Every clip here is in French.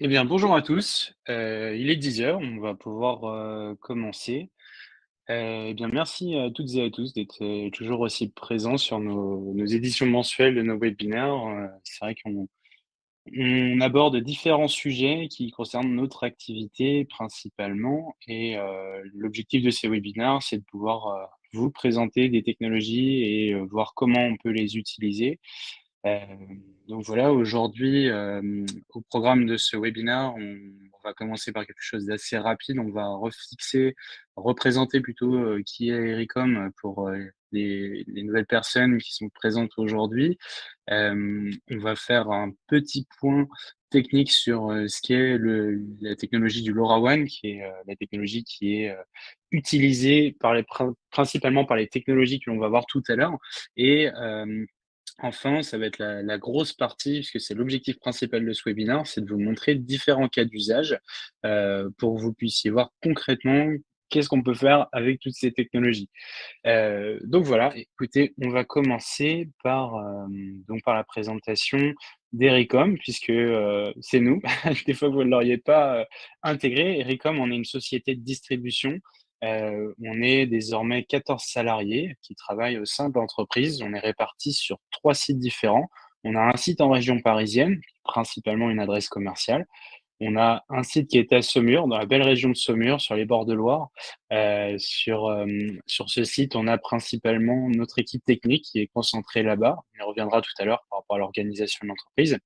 Eh bien, bonjour à tous. Il est 10 heures, on va pouvoir commencer. Eh bien, merci à toutes et à tous d'être toujours aussi présents sur nos éditions mensuelles de nos webinaires. C'est vrai qu'on aborde différents sujets qui concernent notre activité principalement. Et l'objectif de ces webinaires, c'est de pouvoir vous présenter des technologies et voir comment on peut les utiliser. Donc voilà, aujourd'hui, au programme de ce webinaire, on va commencer par quelque chose d'assez rapide. On va représenter plutôt, qui est Ericom pour, les nouvelles personnes qui sont présentes aujourd'hui. On va faire un petit point technique sur, ce qu'est la technologie du LoRaWAN, qui est, la technologie qui est, utilisée principalement par les technologies que l'on va voir tout à l'heure et enfin, ça va être la grosse partie, puisque c'est l'objectif principal de ce webinaire, c'est de vous montrer différents cas d'usage, pour que vous puissiez voir concrètement qu'est-ce qu'on peut faire avec toutes ces technologies. Donc voilà, écoutez, on va commencer par la présentation d'Ericom puisque, c'est nous. Des fois, vous ne l'auriez pas, intégré. Ericom, on est une société de distribution. On est désormais 14 salariés qui travaillent au sein de l'entreprise. On est répartis sur 3 sites différents. On a un site en région parisienne, principalement une adresse commerciale. On a un site qui est à Saumur, dans la belle région de Saumur, sur les bords de Loire. Sur ce site, on a principalement notre équipe technique qui est concentrée là-bas. On y reviendra tout à l'heure par rapport à l'organisation de l'entreprise.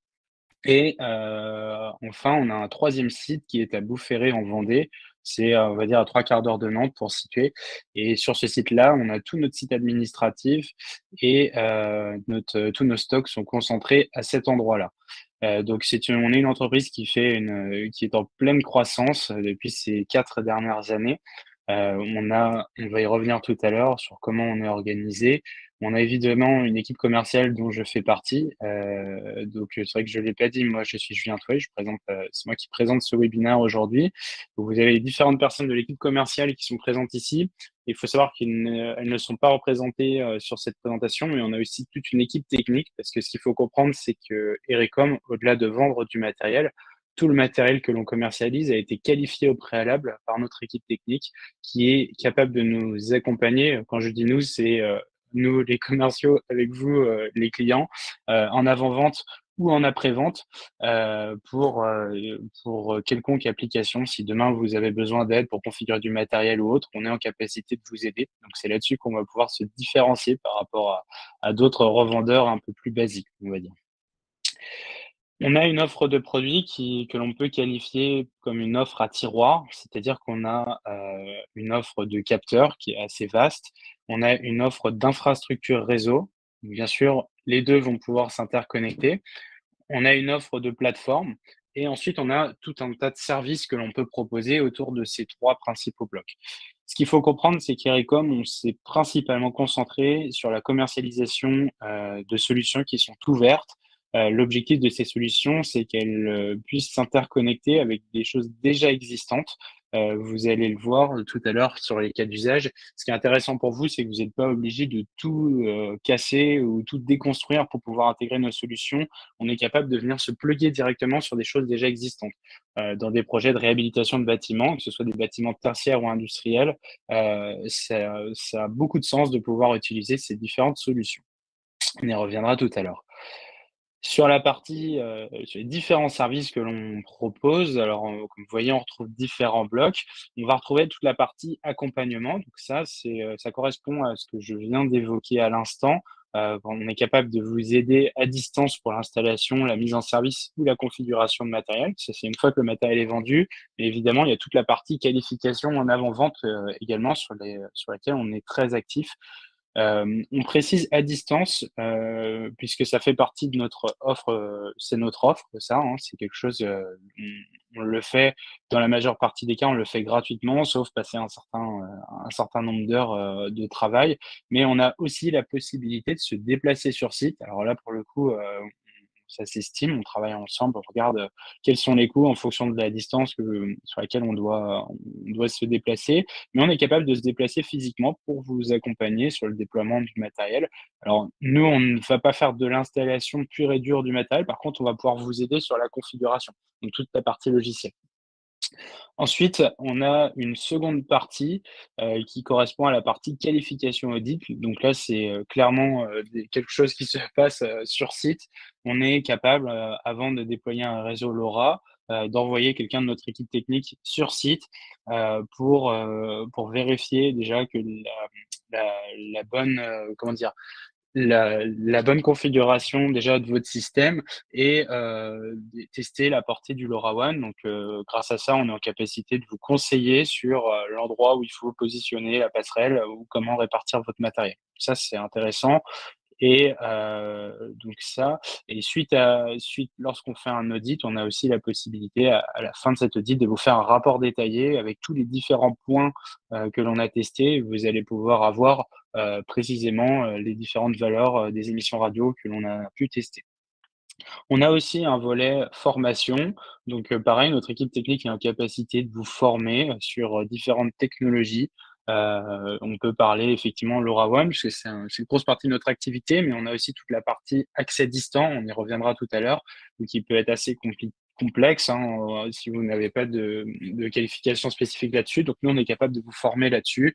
Et enfin, on a un troisième site qui est à Boufféré en Vendée. C'est, on va dire, à 3/4 d'heure de Nantes pour situer. Et sur ce site-là, on a tout notre site administratif et tous nos stocks sont concentrés à cet endroit-là. Donc on est une entreprise qui est en pleine croissance depuis ces 4 dernières années. On va y revenir tout à l'heure sur comment on est organisé. On a évidemment une équipe commerciale dont je fais partie. Donc, c'est vrai que je l'ai pas dit, moi je suis Julien Touet, c'est moi qui présente ce webinaire aujourd'hui. Donc vous avez les différentes personnes de l'équipe commerciale qui sont présentes ici. Il faut savoir elles ne sont pas représentées sur cette présentation, mais on a aussi toute une équipe technique parce que ce qu'il faut comprendre, c'est que Ericom, au-delà de vendre du matériel, tout le matériel que l'on commercialise a été qualifié au préalable par notre équipe technique qui est capable de nous accompagner. Quand je dis nous, c'est nous, les commerciaux, avec vous, les clients, en avant-vente ou en après-vente, pour quelconque application. Si demain vous avez besoin d'aide pour configurer du matériel ou autre, on est en capacité de vous aider. Donc c'est là-dessus qu'on va pouvoir se différencier par rapport à d'autres revendeurs un peu plus basiques, on va dire. On a une offre de produits que l'on peut qualifier comme une offre à tiroir, c'est-à-dire qu'on a, une offre de capteurs qui est assez vaste. On a une offre d'infrastructure réseau. Bien sûr, les 2 vont pouvoir s'interconnecter. On a une offre de plateforme et ensuite on a tout un tas de services que l'on peut proposer autour de ces 3 principaux blocs. Ce qu'il faut comprendre, c'est qu'Ericom, on s'est principalement concentré sur la commercialisation, de solutions qui sont ouvertes. L'objectif de ces solutions, c'est qu'elles, puissent s'interconnecter avec des choses déjà existantes. Vous allez le voir tout à l'heure sur les cas d'usage. Ce qui est intéressant pour vous, c'est que vous n'êtes pas obligé de tout, casser ou tout déconstruire pour pouvoir intégrer nos solutions. On est capable de venir se plugger directement sur des choses déjà existantes. Dans des projets de réhabilitation de bâtiments, que ce soit des bâtiments tertiaires ou industriels, ça a beaucoup de sens de pouvoir utiliser ces différentes solutions. On y reviendra tout à l'heure. Sur les différents services que l'on propose, alors, comme vous voyez, on retrouve différents blocs. On va retrouver toute la partie accompagnement. Donc ça, ça correspond à ce que je viens d'évoquer à l'instant. On est capable de vous aider à distance pour l'installation, la mise en service ou la configuration de matériel. Ça, c'est une fois que le matériel est vendu. Mais évidemment, il y a toute la partie qualification en avant-vente, également sur laquelle on est très actif. On précise à distance, puisque ça fait partie de notre offre, c'est notre offre ça, hein, c'est quelque chose, on le fait dans la majeure partie des cas, on le fait gratuitement, sauf passer un certain nombre d'heures, de travail. Mais on a aussi la possibilité de se déplacer sur site. Alors là, pour le coup, ça s'estime. On travaille ensemble, on regarde quels sont les coûts en fonction de la distance sur laquelle on doit se déplacer. Mais on est capable de se déplacer physiquement pour vous accompagner sur le déploiement du matériel. Alors, nous, on ne va pas faire de l'installation pure et dure du matériel. Par contre, on va pouvoir vous aider sur la configuration, donc toute la partie logicielle. Ensuite, on a une seconde partie, qui correspond à la partie qualification audit. Donc là, c'est, clairement, des quelque chose qui se passe, sur site. On est capable, avant de déployer un réseau LoRa, d'envoyer quelqu'un de notre équipe technique sur site, pour vérifier déjà que la la bonne, comment dire? La bonne configuration déjà de votre système et tester la portée du LoRaWAN. Donc grâce à ça, on est en capacité de vous conseiller sur, l'endroit où il faut positionner la passerelle ou comment répartir votre matériel. Ça, c'est intéressant et donc ça et suite lorsqu'on fait un audit, on a aussi la possibilité à la fin de cet audit de vous faire un rapport détaillé avec tous les différents points, que l'on a testés. Vous allez pouvoir avoir, précisément, les différentes valeurs, des émissions radio que l'on a pu tester. On a aussi un volet formation, donc pareil, notre équipe technique est en capacité de vous former sur, différentes technologies. On peut parler effectivement LoRaWAN, puisque c'est une grosse partie de notre activité, mais on a aussi toute la partie accès distant, on y reviendra tout à l'heure, donc qui peut être assez complexe, hein, si vous n'avez pas de qualification spécifique là-dessus. Donc nous, on est capable de vous former là-dessus.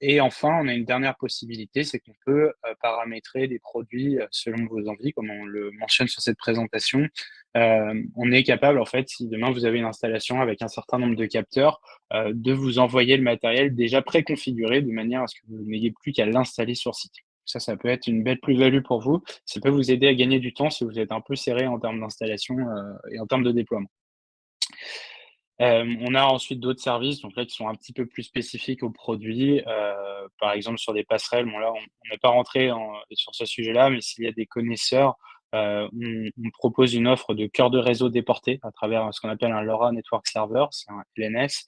Et enfin, on a une dernière possibilité, c'est qu'on peut, paramétrer des produits, selon vos envies, comme on le mentionne sur cette présentation. On est capable, en fait, si demain vous avez une installation avec un certain nombre de capteurs, de vous envoyer le matériel déjà préconfiguré de manière à ce que vous n'ayez plus qu'à l'installer sur site. Ça peut être une belle plus-value pour vous. Ça peut vous aider à gagner du temps si vous êtes un peu serré en termes d'installation, et en termes de déploiement. On a ensuite d'autres services, donc là, qui sont un petit peu plus spécifiques aux produits, par exemple sur des passerelles. Bon là, on n'est pas rentré sur ce sujet-là, mais s'il y a des connaisseurs, on propose une offre de cœur de réseau déporté à travers ce qu'on appelle un LoRa Network Server, c'est un LNS.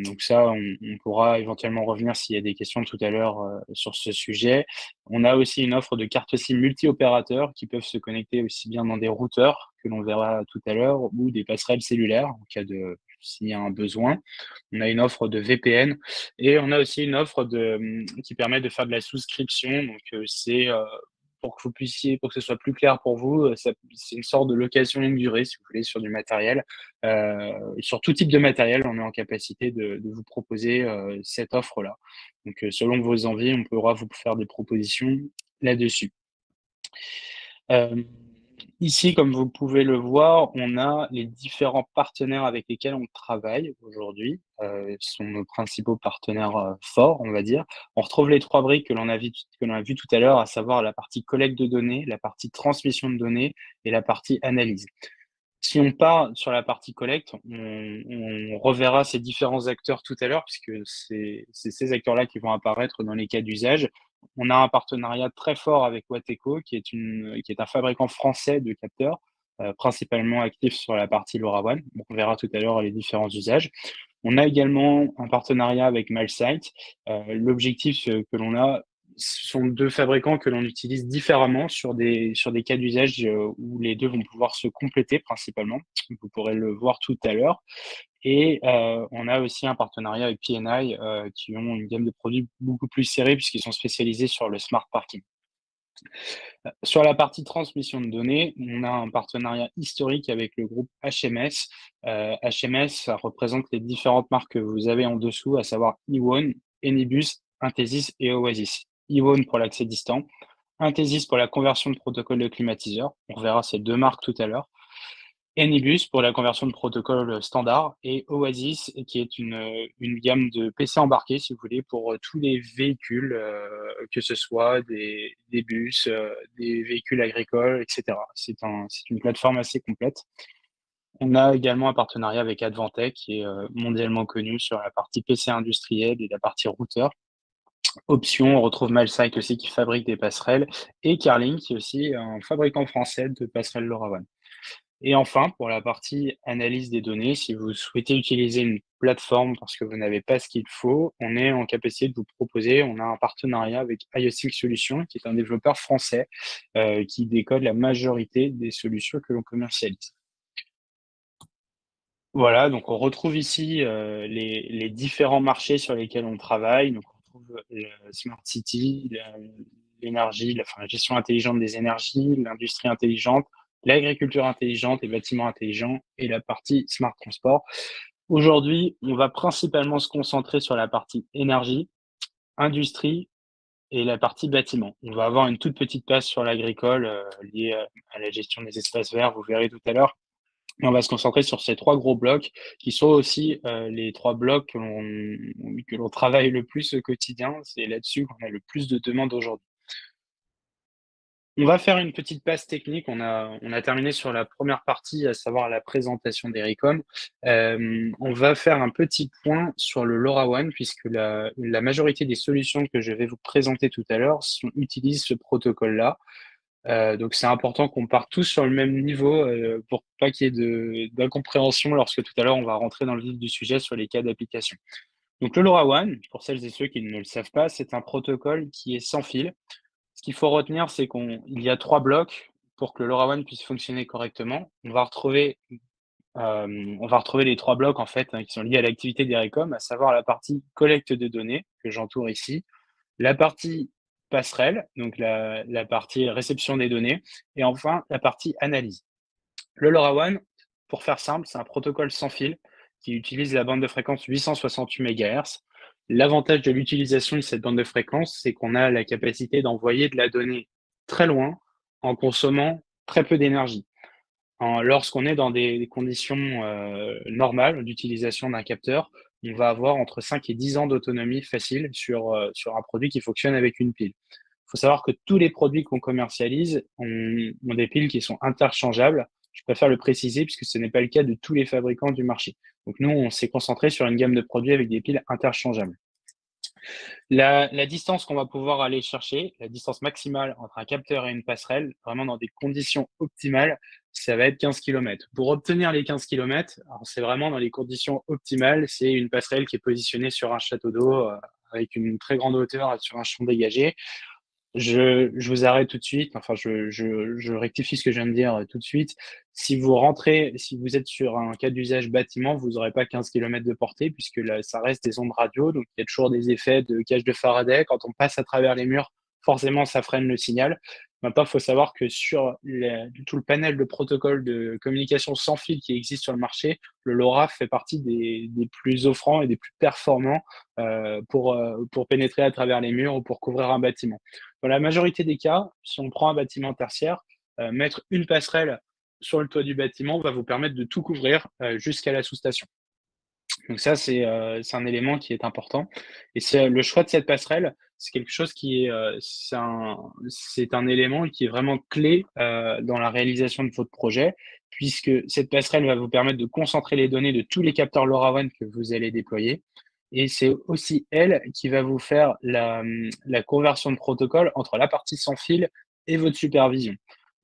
Donc ça, on pourra éventuellement revenir s'il y a des questions tout à l'heure, sur ce sujet. On a aussi une offre de cartes SIM multi-opérateurs qui peuvent se connecter aussi bien dans des routeurs, que l'on verra tout à l'heure, ou des passerelles cellulaires en cas de s'il y a un besoin. On a une offre de VPN et on a aussi une offre qui permet de faire de la souscription. Donc, pour que ce soit plus clair pour vous, c'est une sorte de location longue durée, si vous voulez, sur du matériel. Sur tout type de matériel, on est en capacité de vous proposer, cette offre-là. Donc, selon vos envies, on pourra vous faire des propositions là-dessus. Hem, Ici, comme vous pouvez le voir, on a les différents partenaires avec lesquels on travaille aujourd'hui, ce sont nos principaux partenaires, forts, on va dire. On retrouve les 3 briques que l'on a vues tout à l'heure, à savoir la partie collecte de données, la partie transmission de données et la partie analyse. Si on part sur la partie collecte, on reverra ces différents acteurs tout à l'heure puisque c'est ces acteurs-là qui vont apparaître dans les cas d'usage. On a un partenariat très fort avec Wateco qui est un fabricant français de capteurs, principalement actif sur la partie LoRaWAN. Donc on verra tout à l'heure les différents usages. On a également un partenariat avec Malsite. L'objectif, que l'on a, ce sont 2 fabricants que l'on utilise différemment sur des cas d'usage, où les 2 vont pouvoir se compléter principalement. Vous pourrez le voir tout à l'heure et on a aussi un partenariat avec PNI, qui ont une gamme de produits beaucoup plus serrée puisqu'ils sont spécialisés sur le smart parking. Sur la partie transmission de données, on a un partenariat historique avec le groupe HMS. HMS, ça représente les différentes marques que vous avez en dessous, à savoir Ewon, Enibus, Intesis et Oasis. Ewon pour l'accès distant, Intesis pour la conversion de protocole de climatiseur. On verra ces 2 marques tout à l'heure. Anibus pour la conversion de protocole standard et Oasis qui est une gamme de PC embarqués, si vous voulez, pour tous les véhicules, que ce soit des bus, des véhicules agricoles, et cetera. C'est une plateforme assez complète. On a également un partenariat avec Advantech qui est, mondialement connu sur la partie PC industriel et la partie routeur. Option, on retrouve Malsite aussi qui fabrique des passerelles et Carling qui est aussi un fabricant français de passerelles LoRaWAN. Et enfin, pour la partie analyse des données, si vous souhaitez utiliser une plateforme parce que vous n'avez pas ce qu'il faut, on est en capacité de vous proposer, on a un partenariat avec IoSync Solutions, qui est un développeur français qui décode la majorité des solutions que l'on commercialise. Voilà, donc on retrouve ici les différents marchés sur lesquels on travaille. Donc on trouve Smart City, l'énergie, enfin, la gestion intelligente des énergies, l'industrie intelligente, l'agriculture intelligente, les bâtiments intelligents et la partie Smart Transport. Aujourd'hui, on va principalement se concentrer sur la partie énergie, industrie et la partie bâtiment. On va avoir une toute petite place sur l'agricole liée à la gestion des espaces verts, vous verrez tout à l'heure. On va se concentrer sur ces 3 gros blocs qui sont aussi, les 3 blocs que l'on travaille le plus au quotidien. C'est là-dessus qu'on a le plus de demandes aujourd'hui. On va faire une petite passe technique. On a terminé sur la première partie, à savoir la présentation d'Ericom. On va faire un petit point sur le LoRaWAN puisque la majorité des solutions que je vais vous présenter tout à l'heure utilisent ce protocole-là. Donc c'est important qu'on parte tous sur le même niveau pour pas qu'il y ait d'incompréhension lorsque tout à l'heure on va rentrer dans le vif du sujet sur les cas d'application. Donc le LoRaWAN, pour celles et ceux qui ne le savent pas, c'est un protocole qui est sans fil. Ce qu'il faut retenir, c'est qu'il y a 3 blocs pour que le LoRaWAN puisse fonctionner correctement. On va retrouver les 3 blocs en fait, qui sont liés à l'activité d'Ericom, à savoir la partie collecte de données que j'entoure ici, la partie passerelle, donc la partie réception des données, et enfin la partie analyse. Le LoRaWAN, pour faire simple, c'est un protocole sans fil qui utilise la bande de fréquence 868 MHz. L'avantage de l'utilisation de cette bande de fréquence, c'est qu'on a la capacité d'envoyer de la donnée très loin en consommant très peu d'énergie. Lorsqu'on est dans des conditions normales d'utilisation d'un capteur, on va avoir entre 5 et 10 ans d'autonomie facile sur un produit qui fonctionne avec une pile. Il faut savoir que tous les produits qu'on commercialise ont des piles qui sont interchangeables. Je préfère le préciser puisque ce n'est pas le cas de tous les fabricants du marché. Donc nous, on s'est concentré sur une gamme de produits avec des piles interchangeables. La distance qu'on va pouvoir aller chercher, la distance maximale entre un capteur et une passerelle, vraiment dans des conditions optimales, ça va être 15 km. Pour obtenir les 15 km, c'est vraiment dans les conditions optimales, c'est une passerelle qui est positionnée sur un château d'eau avec une très grande hauteur sur un champ dégagé. Je vous arrête tout de suite, enfin je rectifie ce que je viens de dire tout de suite. Si vous êtes sur un cas d'usage bâtiment, vous n'aurez pas 15 km de portée puisque là, ça reste des ondes radio, donc il y a toujours des effets de cage de Faraday. Quand on passe à travers les murs, forcément ça freine le signal. Maintenant, il faut savoir que sur tout le panel de protocoles de communication sans fil qui existe sur le marché, le LoRa fait partie des plus offrants et des plus performants pour pénétrer à travers les murs ou pour couvrir un bâtiment. Dans la majorité des cas, si on prend un bâtiment tertiaire, mettre une passerelle sur le toit du bâtiment va vous permettre de tout couvrir jusqu'à la sous-station. Donc ça, c'est un élément qui est important. Et c'est le choix de cette passerelle, c'est quelque chose qui est, c'est un élément qui est vraiment clé dans la réalisation de votre projet, puisque cette passerelle va vous permettre de concentrer les données de tous les capteurs LoRaWAN que vous allez déployer. Et c'est aussi elle qui va vous faire la conversion de protocole entre la partie sans fil et votre supervision.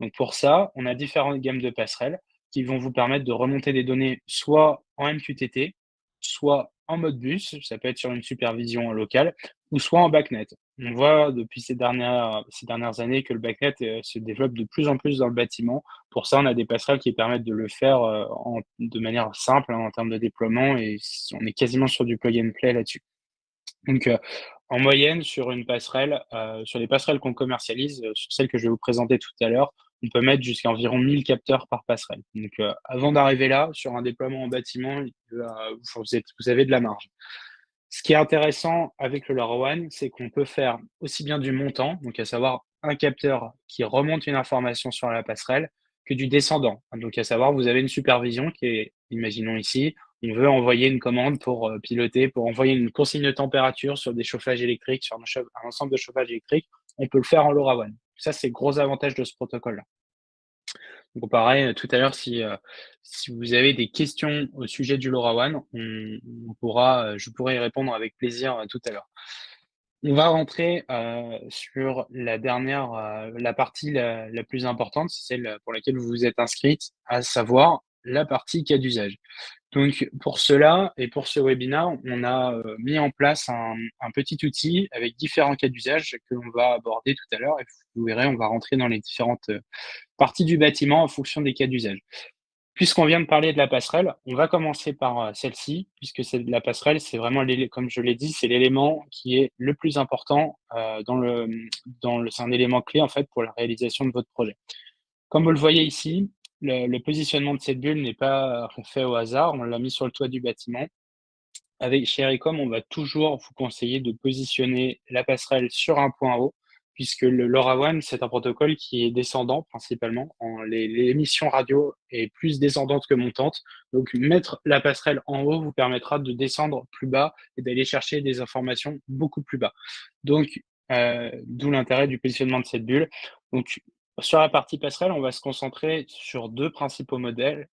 Donc pour ça, on a différentes gammes de passerelles qui vont vous permettre de remonter des données soit en MQTT, soit en mode bus, ça peut être sur une supervision locale, ou soit en BACnet. On voit depuis ces dernières années que le BACnet se développe de plus en plus dans le bâtiment. Pour ça, on a des passerelles qui permettent de le faire de manière simple en termes de déploiement et on est quasiment sur du plug and play là-dessus. Donc, en moyenne, sur une passerelle, sur les passerelles qu'on commercialise, sur celles que je vais vous présenter tout à l'heure, on peut mettre jusqu'à environ 1000 capteurs par passerelle. Donc, avant d'arriver là, sur un déploiement en bâtiment, vous avez de la marge. Ce qui est intéressant avec le LoRaWAN, c'est qu'on peut faire aussi bien du montant, donc à savoir un capteur qui remonte une information sur la passerelle, que du descendant. Donc à savoir, vous avez une supervision qui est, imaginons ici, on veut envoyer une commande pour piloter, pour envoyer une consigne de température sur des chauffages électriques, sur un ensemble de chauffages électriques, on peut le faire en LoRaWAN. Ça, c'est le gros avantage de ce protocole-là. Donc pareil, tout à l'heure, si vous avez des questions au sujet du LoRaWAN, je pourrai y répondre avec plaisir tout à l'heure. On va rentrer sur la partie la plus importante, c'est celle pour laquelle vous vous êtes inscrite, à savoir la partie cas d'usage. Donc pour cela et pour ce webinaire, on a, mis en place un petit outil avec différents cas d'usage que l'on va aborder tout à l'heure et vous verrez, on va rentrer dans les différentes, parties du bâtiment en fonction des cas d'usage. Puisqu'on vient de parler de la passerelle, on va commencer par, celle-ci, puisque c'est la passerelle, c'est vraiment comme je l'ai dit, c'est l'élément qui est le plus important, c'est un élément clé, en fait, pour la réalisation de votre projet. Comme vous le voyez ici, le positionnement de cette bulle n'est pas fait au hasard, on l'a mis sur le toit du bâtiment. Avec chez Ericom, on va toujours vous conseiller de positionner la passerelle sur un point haut, puisque le LoRaWAN, c'est un protocole qui est descendant principalement. L'émission radio est plus descendante que montante. Donc, mettre la passerelle en haut vous permettra de descendre plus bas et d'aller chercher des informations beaucoup plus bas. Donc, d'où l'intérêt du positionnement de cette bulle. Donc, sur la partie passerelle, on va se concentrer sur deux principaux modèles.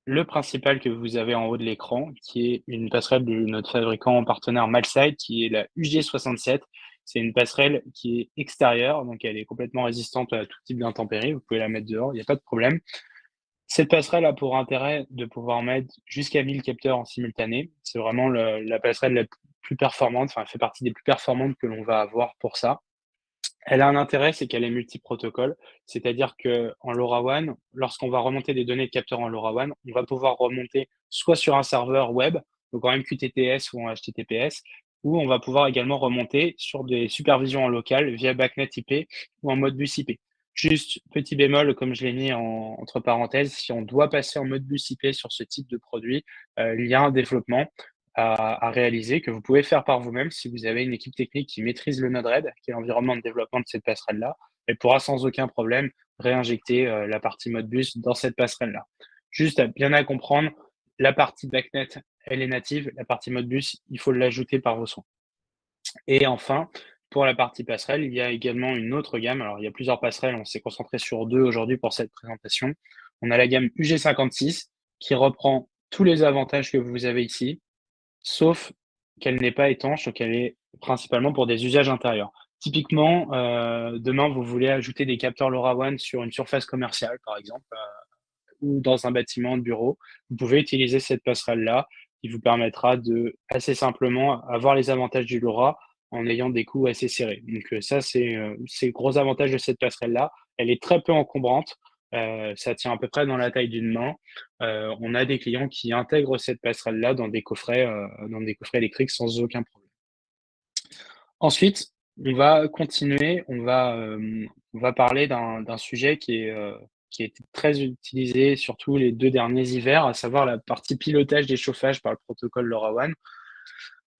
Le principal que vous avez en haut de l'écran, qui est une passerelle de notre fabricant partenaire Malside, qui est la UG67. C'est une passerelle qui est extérieure, donc elle est complètement résistante à tout type d'intempéries. Vous pouvez la mettre dehors, il n'y a pas de problème. Cette passerelle a pour intérêt de pouvoir mettre jusqu'à 1000 capteurs en simultané. C'est vraiment la passerelle la plus performante, enfin, elle fait partie des plus performantes que l'on va avoir pour ça. Elle a un intérêt, c'est qu'elle est multi-protocole, c'est-à-dire qu'en LoRaWAN, lorsqu'on va remonter des données de capteurs en LoRaWAN, on va pouvoir remonter soit sur un serveur web, donc en MQTT ou en HTTPS, ou on va pouvoir également remonter sur des supervisions en local via BACnet IP ou en mode bus IP. Juste petit bémol, comme je l'ai mis entre parenthèses, si on doit passer en mode bus IP sur ce type de produit, il y a un développement à réaliser, que vous pouvez faire par vous-même. Si vous avez une équipe technique qui maîtrise le Node-RED, qui est l'environnement de développement de cette passerelle-là, elle pourra sans aucun problème réinjecter la partie Modbus dans cette passerelle-là. Juste bien à comprendre, la partie BACnet, elle est native, la partie Modbus, il faut l'ajouter par vos soins. Et enfin, pour la partie passerelle, il y a également une autre gamme. Alors, il y a plusieurs passerelles, on s'est concentré sur deux aujourd'hui pour cette présentation. On a la gamme UG56 qui reprend tous les avantages que vous avez ici, sauf qu'elle n'est pas étanche, donc elle est principalement pour des usages intérieurs. Typiquement, demain, vous voulez ajouter des capteurs LoRaWAN sur une surface commerciale, par exemple, ou dans un bâtiment de bureau. Vous pouvez utiliser cette passerelle-là qui vous permettra de assez simplement avoir les avantages du LoRa en ayant des coûts assez serrés. Donc ça, c'est le gros avantage de cette passerelle-là. Elle est très peu encombrante. Ça tient à peu près dans la taille d'une main. On a des clients qui intègrent cette passerelle-là dans des coffrets électriques sans aucun problème. Ensuite, on va continuer, on va parler d'un sujet qui a été très utilisé, surtout les 2 derniers hivers, à savoir la partie pilotage des chauffages par le protocole LoRaWAN.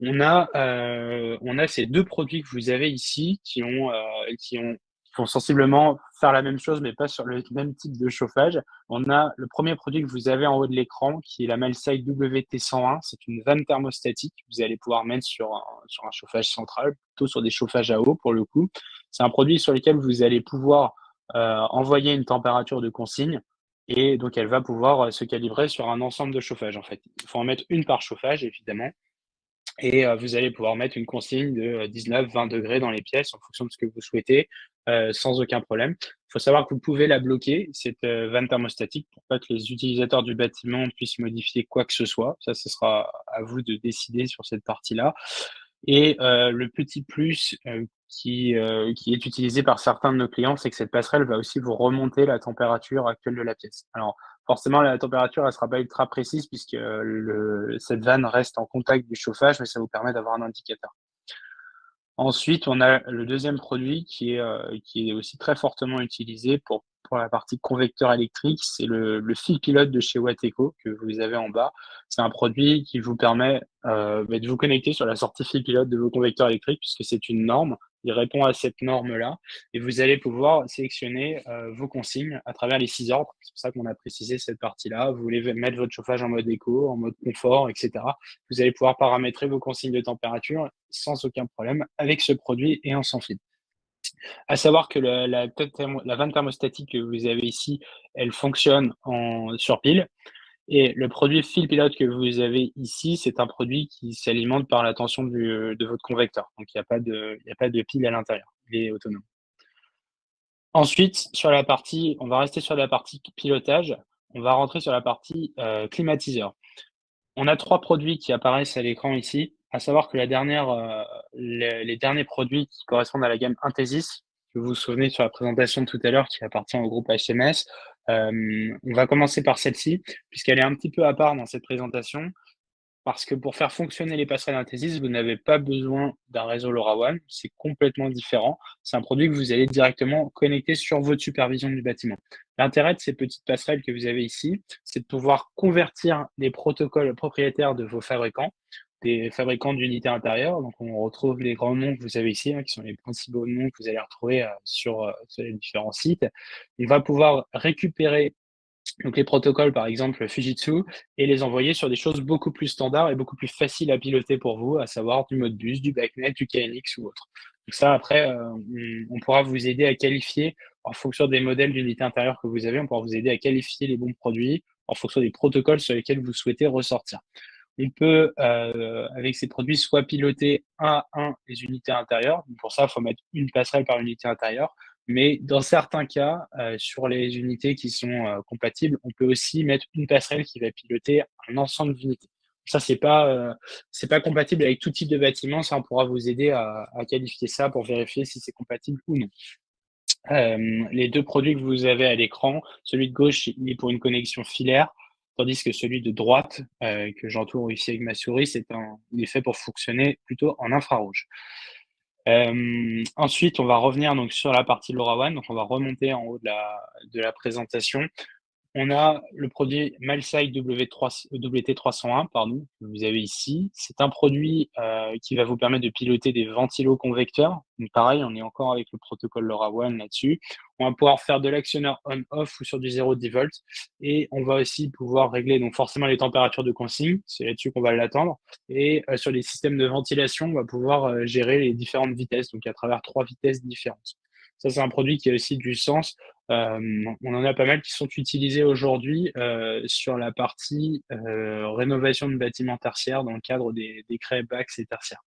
On a ces 2 produits que vous avez ici qui vont sensiblement faire la même chose, mais pas sur le même type de chauffage. On a le premier produit que vous avez en haut de l'écran, qui est la Malside WT101. C'est une vanne thermostatique que vous allez pouvoir mettre sur un chauffage central, plutôt sur des chauffages à eau pour le coup. C'est un produit sur lequel vous allez pouvoir envoyer une température de consigne et donc elle va pouvoir se calibrer sur un ensemble de chauffages en fait. Il faut en mettre une par chauffage évidemment. Et vous allez pouvoir mettre une consigne de 19-20 degrés dans les pièces en fonction de ce que vous souhaitez, sans aucun problème. Il faut savoir que vous pouvez la bloquer, cette vanne thermostatique, pour pas que les utilisateurs du bâtiment puissent modifier quoi que ce soit. Ça, ce sera à vous de décider sur cette partie-là. Et le petit plus qui est utilisé par certains de nos clients, c'est que cette passerelle va aussi vous remonter la température actuelle de la pièce. Alors, forcément, la température, elle sera pas ultra précise puisque cette vanne reste en contact du chauffage, mais ça vous permet d'avoir un indicateur. Ensuite, on a le deuxième produit qui est aussi très fortement utilisé pour la partie convecteur électrique, c'est le fil pilote de chez Wateco que vous avez en bas. C'est un produit qui vous permet de vous connecter sur la sortie fil pilote de vos convecteurs électriques puisque c'est une norme. Il répond à cette norme-là et vous allez pouvoir sélectionner vos consignes à travers les 6 ordres. C'est pour ça qu'on a précisé cette partie-là. Vous voulez mettre votre chauffage en mode éco, en mode confort, etc. Vous allez pouvoir paramétrer vos consignes de température sans aucun problème avec ce produit et en sans fil. À savoir que la vanne thermostatique que vous avez ici, elle fonctionne sur pile. Et le produit fil pilote que vous avez ici, c'est un produit qui s'alimente par la tension de votre convecteur. Donc, il y a pas de pile à l'intérieur. Il est autonome. Ensuite, on va rester sur la partie pilotage. On va rentrer sur la partie climatiseur. On a 3 produits qui apparaissent à l'écran ici, à savoir que les derniers produits qui correspondent à la gamme Intesis, que vous vous souvenez sur la présentation de tout à l'heure qui appartient au groupe HMS, on va commencer par celle-ci puisqu'elle est un petit peu à part dans cette présentation. Parce que pour faire fonctionner les passerelles Intesis, vous n'avez pas besoin d'un réseau LoRaWAN, c'est complètement différent. C'est un produit que vous allez directement connecter sur votre supervision du bâtiment. L'intérêt de ces petites passerelles que vous avez ici, c'est de pouvoir convertir les protocoles propriétaires de vos fabricants, des fabricants d'unités intérieures. Donc, on retrouve les grands noms que vous avez ici, qui sont les principaux noms que vous allez retrouver sur les différents sites. On va pouvoir récupérer donc les protocoles, par exemple Fujitsu, et les envoyer sur des choses beaucoup plus standards et beaucoup plus faciles à piloter pour vous, à savoir du Modbus, du BACnet, du KNX ou autre. Donc ça, après, on pourra vous aider à qualifier, en fonction des modèles d'unité intérieure que vous avez, on pourra vous aider à qualifier les bons produits en fonction des protocoles sur lesquels vous souhaitez ressortir. On peut, avec ces produits, soit piloter un à un les unités intérieures. Pour ça, il faut mettre une passerelle par unité intérieure. Mais dans certains cas, sur les unités qui sont compatibles, on peut aussi mettre une passerelle qui va piloter un ensemble d'unités. Ça, c'est pas compatible avec tout type de bâtiment. Ça, on pourra vous aider à qualifier ça pour vérifier si c'est compatible ou non. Les deux produits que vous avez à l'écran, celui de gauche, il est pour une connexion filaire, tandis que celui de droite, que j'entoure ici avec ma souris, il est fait pour fonctionner plutôt en infrarouge. Ensuite, on va revenir donc sur la partie LoRaWAN, donc on va remonter en haut de la présentation. On a le produit Malsite WT301, pardon, que vous avez ici. C'est un produit qui va vous permettre de piloter des ventilos convecteurs. Donc pareil, on est encore avec le protocole LoRaWAN là-dessus. On va pouvoir faire de l'actionneur on-off ou sur du 0 volt. Et on va aussi pouvoir régler donc forcément les températures de consigne. C'est là-dessus qu'on va l'attendre. Et sur les systèmes de ventilation, on va pouvoir gérer les différentes vitesses, donc à travers 3 vitesses différentes. Ça, c'est un produit qui a aussi du sens. On en a pas mal qui sont utilisés aujourd'hui sur la partie rénovation de bâtiments tertiaires dans le cadre des décrets BAX et tertiaires.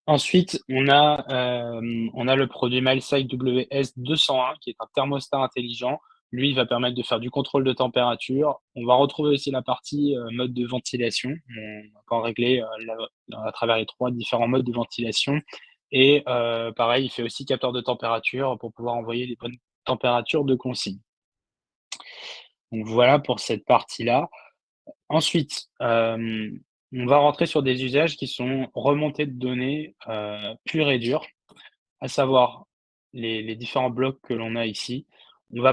Ensuite, on a le produit Milesite WS201 qui est un thermostat intelligent. Lui, il va permettre de faire du contrôle de température. On va retrouver aussi la partie mode de ventilation. On va pouvoir régler à travers les 3 différents modes de ventilation. Et pareil, il fait aussi capteur de température pour pouvoir envoyer les bonnes températures de consigne. Donc voilà pour cette partie-là. Ensuite, on va rentrer sur des usages qui sont remontées de données pure et dure, à savoir les différents blocs que l'on a ici. On va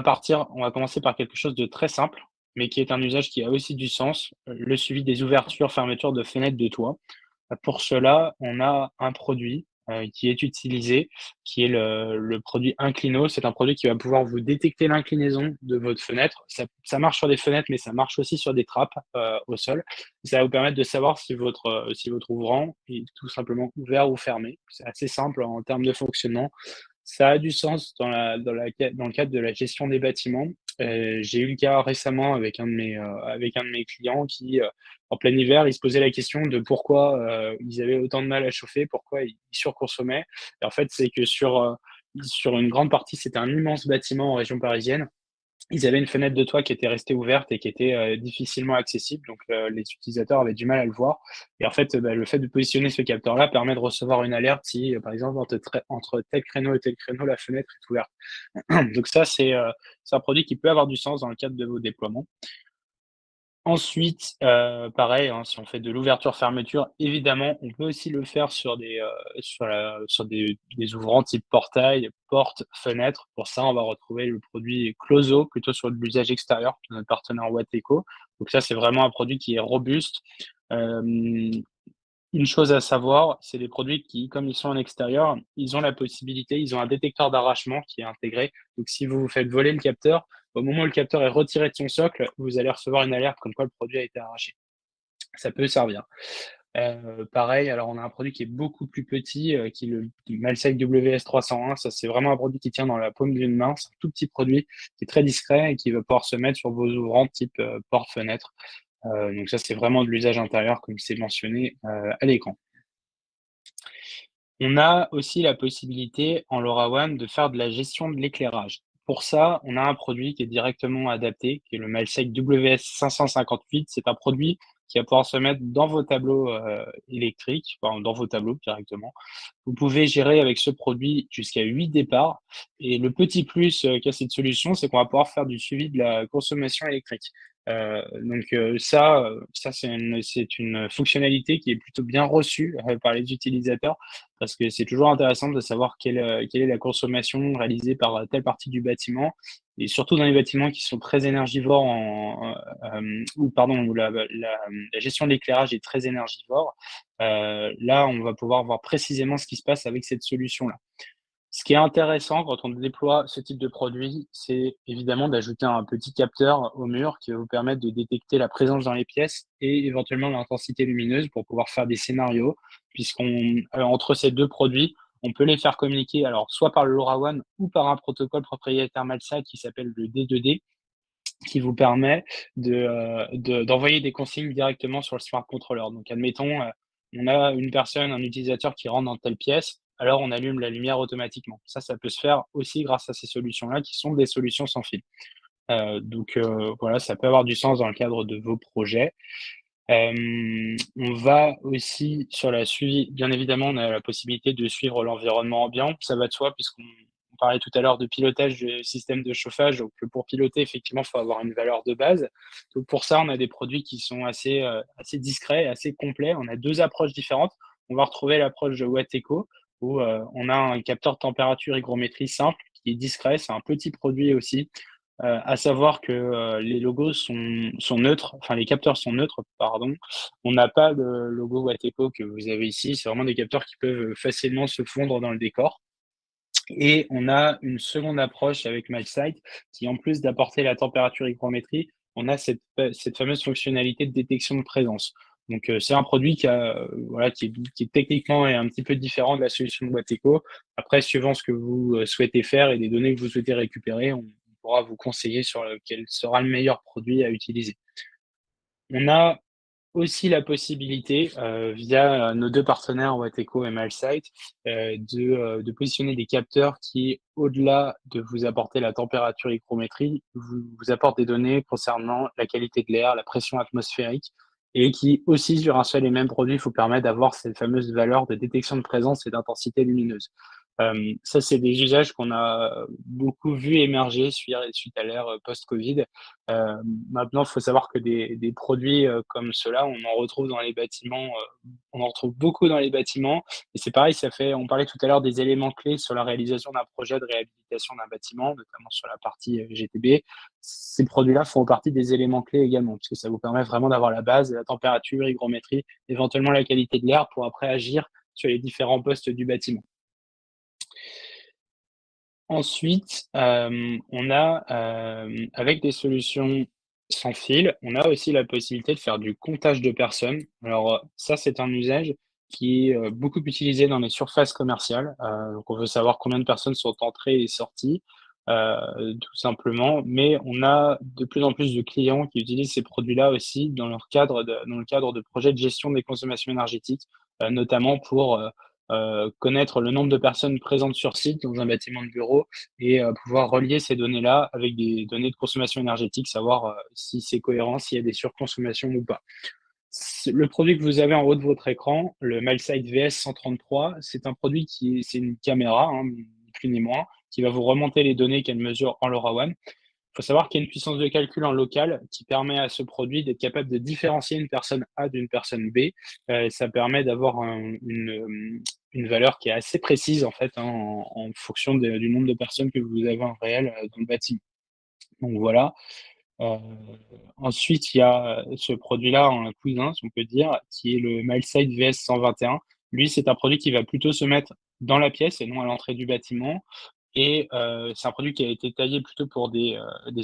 commencer par quelque chose de très simple, mais qui est un usage qui a aussi du sens, le suivi des ouvertures, fermetures de fenêtres de toit. Pour cela, on a un produit qui est utilisé, qui est le produit Inclino. C'est un produit qui va pouvoir vous détecter l'inclinaison de votre fenêtre. Ça marche sur des fenêtres, mais ça marche aussi sur des trappes au sol. Ça va vous permettre de savoir si votre ouvrant est tout simplement ouvert ou fermé. C'est assez simple en termes de fonctionnement. Ça a du sens dans le cadre de la gestion des bâtiments. J'ai eu le cas récemment avec avec un de mes clients qui, en plein hiver, il se posait la question de pourquoi ils avaient autant de mal à chauffer, pourquoi ils surconsommaient. Et en fait, c'est que sur une grande partie, c'était un immense bâtiment en région parisienne. Ils avaient une fenêtre de toit qui était restée ouverte et qui était difficilement accessible, donc les utilisateurs avaient du mal à le voir. Et en fait, le fait de positionner ce capteur-là permet de recevoir une alerte si, par exemple, entre tel créneau et tel créneau, la fenêtre est ouverte. Donc ça, c'est un produit qui peut avoir du sens dans le cadre de vos déploiements. Ensuite, pareil, hein, si on fait de l'ouverture-fermeture, évidemment, on peut aussi le faire sur des ouvrants type portail, porte, fenêtre. Pour ça, on va retrouver le produit Closo, plutôt sur de l'usage extérieur, de notre partenaire Wateco. Donc ça, c'est vraiment un produit qui est robuste. Une chose à savoir, c'est des produits qui, comme ils sont en extérieur, ils ont la possibilité, ils ont un détecteur d'arrachement qui est intégré. Donc, si vous vous faites voler le capteur, au moment où le capteur est retiré de son socle, vous allez recevoir une alerte comme quoi le produit a été arraché. Ça peut servir. Pareil, alors on a un produit qui est beaucoup plus petit, qui est le Malsite WS301. Ça, c'est vraiment un produit qui tient dans la paume d'une main. C'est un tout petit produit qui est très discret et qui va pouvoir se mettre sur vos ouvrants type porte-fenêtre. Donc ça, c'est vraiment de l'usage intérieur, comme c'est mentionné à l'écran. On a aussi la possibilité en LoRaWAN de faire de la gestion de l'éclairage. Pour ça, on a un produit qui est directement adapté, qui est le Malsite WS558. C'est un produit qui va pouvoir se mettre dans vos tableaux, électriques, enfin dans vos tableaux directement. Vous pouvez gérer avec ce produit jusqu'à 8 départs et le petit plus, qu'a cette solution, c'est qu'on va pouvoir faire du suivi de la consommation électrique. Ça c'est une fonctionnalité qui est plutôt bien reçue, par les utilisateurs parce que c'est toujours intéressant de savoir quelle est la consommation réalisée par, telle partie du bâtiment et surtout dans les bâtiments qui sont très énergivores ou pardon, où la gestion de l'éclairage est très énergivore. Là, on va pouvoir voir précisément ce qui se passe avec cette solution-là. Ce qui est intéressant quand on déploie ce type de produit, c'est évidemment d'ajouter un petit capteur au mur qui va vous permettre de détecter la présence dans les pièces et éventuellement l'intensité lumineuse pour pouvoir faire des scénarios, entre ces 2 produits, on peut les faire communiquer alors soit par le LoRaWAN ou par un protocole propriétaire MALSAT qui s'appelle le D2D, qui vous permet d'envoyer des consignes directement sur le smart controller. Donc admettons, on a une personne, un utilisateur qui rentre dans telle pièce, alors on allume la lumière automatiquement. Ça peut se faire aussi grâce à ces solutions-là qui sont des solutions sans fil. Voilà, ça peut avoir du sens dans le cadre de vos projets. On va aussi sur la suivi bien évidemment, on a la possibilité de suivre l'environnement ambiant. Ça va de soi puisqu'on parlait tout à l'heure de pilotage du système de chauffage, donc pour piloter, effectivement, il faut avoir une valeur de base. Donc pour ça, on a des produits qui sont assez discrets et assez complets. On a 2 approches différentes. On va retrouver l'approche de Watteko où, on a un capteur de température hygrométrie simple qui est discret. C'est un petit produit aussi. À savoir que, les logos sont neutres, enfin les capteurs sont neutres, pardon. On n'a pas le logo Watteko que vous avez ici, c'est vraiment des capteurs qui peuvent, facilement se fondre dans le décor et on a une seconde approche avec MySight qui, en plus d'apporter la température hygrométrie, on a cette fameuse fonctionnalité de détection de présence. Donc, c'est un produit voilà, qui est techniquement est un petit peu différent de la solution de Watteko. Après, suivant ce que vous, souhaitez faire et les données que vous souhaitez récupérer, on pourra vous conseiller sur lequel sera le meilleur produit à utiliser. On a aussi la possibilité, via nos 2 partenaires Watteko et Malsight, de positionner des capteurs qui, au-delà de vous apporter la température hygrométrie, vous apportent des données concernant la qualité de l'air, la pression atmosphérique et qui aussi sur un seul et même produit vous permet d'avoir cette fameuse valeur de détection de présence et d'intensité lumineuse. Ça, c'est des usages qu'on a beaucoup vu émerger suite à l'ère, post-Covid. Heu, Maintenant, il faut savoir que des produits, comme ceux-là, on en retrouve beaucoup dans les bâtiments et c'est pareil, on parlait tout à l'heure des éléments clés sur la réalisation d'un projet de réhabilitation d'un bâtiment, notamment sur la partie, GTB. Ces produits-là font partie des éléments clés également, parce que ça vous permet vraiment d'avoir la base, la température, hygrométrie, éventuellement la qualité de l'air pour après agir sur les différents postes du bâtiment. Ensuite, avec des solutions sans fil, on a aussi la possibilité de faire du comptage de personnes. Alors, ça, c'est un usage qui est, beaucoup utilisé dans les surfaces commerciales. Donc on veut savoir combien de personnes sont entrées et sorties, tout simplement. Mais on a de plus en plus de clients qui utilisent ces produits-là aussi dans le cadre de projets de gestion des consommations énergétiques, notamment pour, connaître le nombre de personnes présentes sur site dans un bâtiment de bureau et pouvoir relier ces données-là avec des données de consommation énergétique, savoir, si c'est cohérent, s'il y a des surconsommations ou pas. Le produit que vous avez en haut de votre écran, le Milesight VS133, c'est un produit c'est une caméra, hein, ni plus ni moins, qui va vous remonter les données qu'elle mesure en LoRaWAN. Il faut savoir qu'il y a une puissance de calcul en local qui permet à ce produit d'être capable de différencier une personne A d'une personne B. Ça permet d'avoir une valeur qui est assez précise en fait, hein, en fonction du nombre de personnes que vous avez en réel, dans le bâtiment. Donc voilà. Heu, Ensuite, il y a, ce produit-là, un cousin, si on peut dire, qui est le Milesight VS121. Lui, c'est un produit qui va plutôt se mettre dans la pièce et non à l'entrée du bâtiment et c'est un produit qui a été taillé plutôt pour des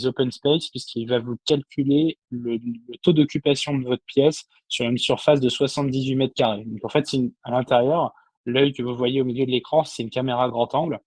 open space puisqu'il va vous calculer le taux d'occupation de votre pièce sur une surface de 78 mètres carrés. Donc en fait, à l'intérieur, l'œil que vous voyez au milieu de l'écran, c'est une caméra grand angle,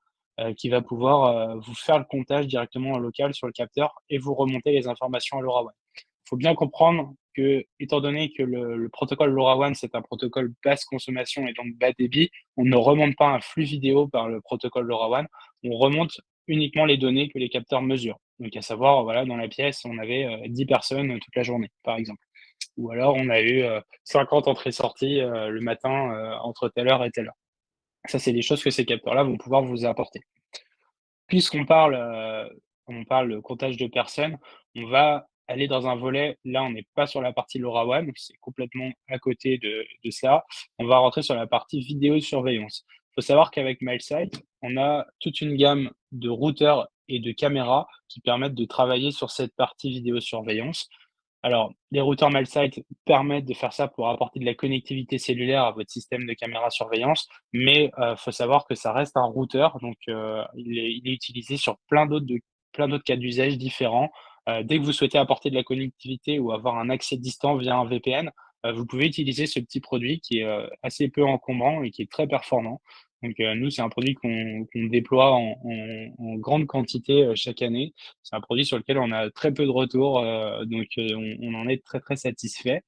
qui va pouvoir, vous faire le comptage directement en local sur le capteur et vous remonter les informations à LoRaWAN. Il faut bien comprendre que, étant donné que le protocole LoRaWAN, c'est un protocole basse consommation et donc bas débit, on ne remonte pas un flux vidéo par le protocole LoRaWAN, on remonte uniquement les données que les capteurs mesurent. Donc à savoir, voilà, dans la pièce, on avait, 10 personnes toute la journée, par exemple. ou alors on a eu 50 entrées-sorties le matin entre telle heure et telle heure. Ça, c'est des choses que ces capteurs-là vont pouvoir vous apporter. Puisqu'on parle, on parle de comptage de personnes, on va aller dans un volet, là, on n'est pas sur la partie LoRaWAN, c'est complètement à côté de ça. On va rentrer sur la partie vidéosurveillance. Il faut savoir qu'avec MileSight, on a toute une gamme de routeurs et de caméras qui permettent de travailler sur cette partie vidéosurveillance. Alors, les routeurs MileSight permettent de faire ça pour apporter de la connectivité cellulaire à votre système de caméra surveillance, mais faut savoir que ça reste un routeur, donc il est utilisé sur plein d'autres cas d'usage différents. Dès que vous souhaitez apporter de la connectivité ou avoir un accès distant via un VPN, vous pouvez utiliser ce petit produit qui est assez peu encombrant et qui est très performant. Donc nous, c'est un produit qu'on déploie en grande quantité chaque année. C'est un produit sur lequel on a très peu de retours, donc on en est très, très satisfait.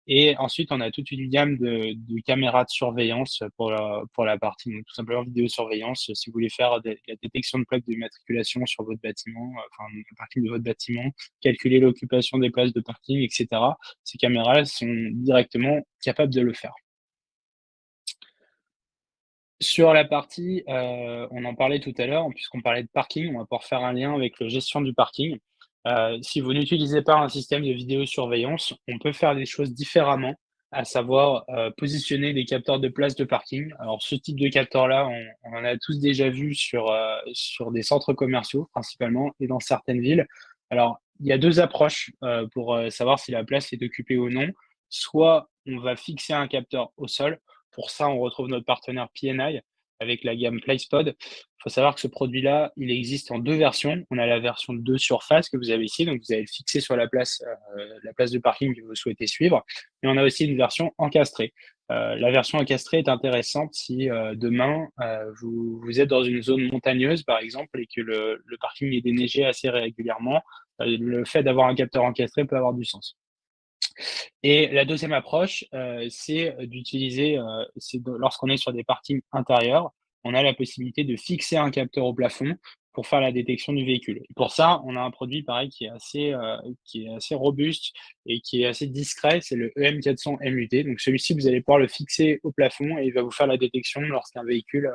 Et ensuite, on a toute une gamme de caméras de surveillance pour la partie, donc tout simplement vidéosurveillance. Si vous voulez faire la détection de plaques d'immatriculation sur votre bâtiment, enfin, le parking de votre bâtiment, calculer l'occupation des places de parking, et cetera. Ces caméras sont directement capables de le faire. Sur la partie, on en parlait tout à l'heure, puisqu'on parlait de parking, on va pouvoir faire un lien avec la gestion du parking. Si vous n'utilisez pas un système de vidéosurveillance, on peut faire les choses différemment, à savoir, positionner des capteurs de place de parking. Alors ce type de capteur-là, on en a tous déjà vu sur des centres commerciaux principalement et dans certaines villes. Alors, il y a 2 approches, pour, savoir si la place est occupée ou non. Soit on va fixer un capteur au sol. Pour ça, on retrouve notre partenaire PNI avec la gamme PlacePod. Il faut savoir que ce produit-là, il existe en 2 versions. On a la version 2 surface que vous avez ici, donc vous allez le fixer sur la place de parking que vous souhaitez suivre. Et on a aussi une version encastrée. La version encastrée est intéressante si demain vous êtes dans une zone montagneuse, par exemple, et que le parking est déneigé assez régulièrement. Le fait d'avoir un capteur encastré peut avoir du sens. Et la deuxième approche, c'est d'utiliser, lorsqu'on est sur des parkings intérieurs, on a la possibilité de fixer un capteur au plafond pour faire la détection du véhicule. Et pour ça, on a un produit pareil qui est assez robuste et qui est assez discret, c'est le EM400 MUT. Donc celui-ci, vous allez pouvoir le fixer au plafond et il va vous faire la détection lorsqu'un véhicule,